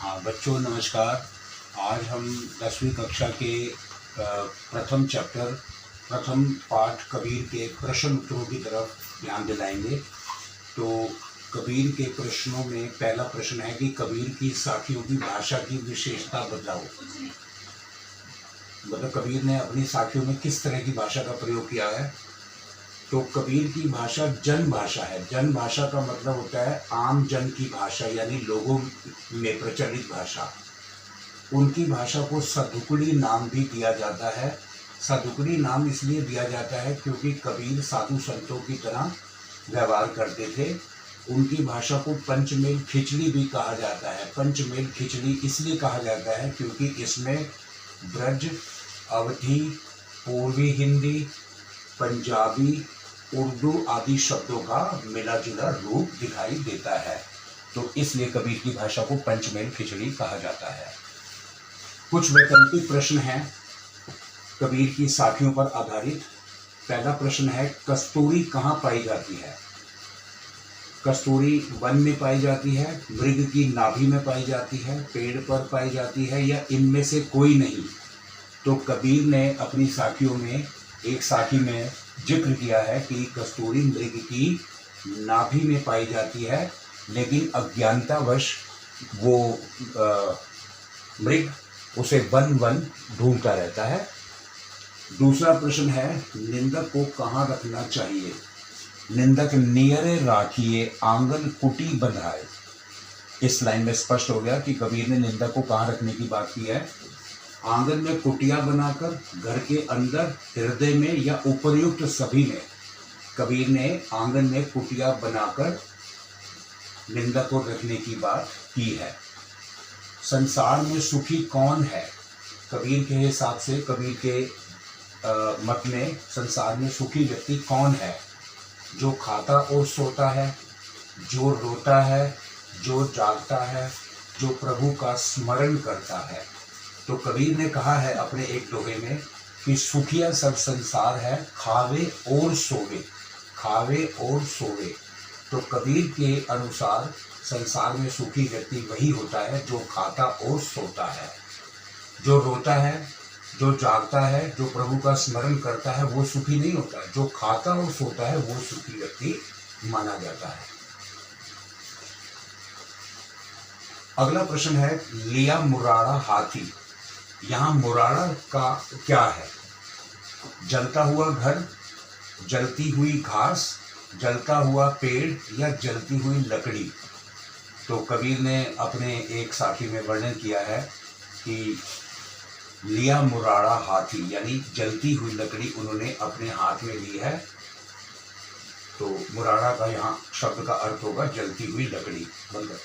हाँ बच्चों नमस्कार। आज हम 10वीं कक्षा के प्रथम चैप्टर प्रथम पाठ कबीर के प्रश्न उत्तरों की तरफ ध्यान दिलाएंगे। तो कबीर के प्रश्नों में पहला प्रश्न है कि कबीर की साखियों की भाषा की विशेषता बताओ। मतलब कबीर ने अपनी साखियों में किस तरह की भाषा का प्रयोग किया है। तो कबीर की भाषा जन भाषा है। जन भाषा का मतलब होता है आम जन की भाषा, यानी लोगों में प्रचलित भाषा। उनकी भाषा को सदुकड़ी नाम भी दिया जाता है। सदुकड़ी नाम इसलिए दिया जाता है क्योंकि कबीर साधु संतों की तरह व्यवहार करते थे। उनकी भाषा को पंचमेल खिचड़ी भी कहा जाता है। पंचमेल खिचड़ी इसलिए कहा जाता है क्योंकि इसमें ब्रज, अवधी, पूर्वी हिंदी, पंजाबी, उर्दू आदि शब्दों का मिला जुला रूप दिखाई देता है। तो इसलिए कबीर की भाषा को पंचमेल खिचड़ी कहा जाता है। कुछ वैकल्पिक प्रश्न हैं कबीर की साखियों पर आधारित। पहला प्रश्न है, कस्तूरी कहाँ पाई जाती है। कस्तूरी वन में पाई जाती है, मृग की नाभि में पाई जाती है, पेड़ पर पाई जाती है, या इनमें से कोई नहीं। तो कबीर ने अपनी साखियों में एक साखी में जिक्र किया है कि कस्तूरी मृग की नाभि में पाई जाती है, लेकिन अज्ञानतावश वो मृग उसे वन वन ढूंढता रहता है। दूसरा प्रश्न है, निंदक को कहाँ रखना चाहिए। निंदक नियरे राखिए आंगन कुटी बंधाए। इस लाइन में स्पष्ट हो गया कि कबीर ने निंदक को कहाँ रखने की बात की है। आंगन में कुटिया बनाकर, घर के अंदर, हृदय में, या उपर्युक्त सभी में। कबीर ने आंगन में कुटिया बनाकर निंदक को रखने की बात की है। संसार में सुखी कौन है। कबीर के हिसाब से, कबीर के मत में संसार में सुखी व्यक्ति कौन है। जो खाता और सोता है, जो रोता है, जो जागता है, जो प्रभु का स्मरण करता है। तो कबीर ने कहा है अपने एक दोहे में कि सुखिया सब संसार है, खावे और सोवे, खावे और सोवे। तो कबीर के अनुसार संसार में सुखी व्यक्ति वही होता है जो खाता और सोता है। जो रोता है, जो जागता है, जो प्रभु का स्मरण करता है, वो सुखी नहीं होता है। जो खाता और सोता है वो सुखी व्यक्ति माना जाता है। अगला प्रश्न है, लिया मुराड़ा हाथी। यहाँ मुराड़ा का क्या है। जलता हुआ घर, जलती हुई घास, जलता हुआ पेड़, या जलती हुई लकड़ी। तो कबीर ने अपने एक साखी में वर्णन किया है कि लिया मुराड़ा हाथी, यानी जलती हुई लकड़ी उन्होंने अपने हाथ में ली है। तो मुराड़ा का यहाँ शब्द का अर्थ होगा जलती हुई लकड़ी। बंद कर।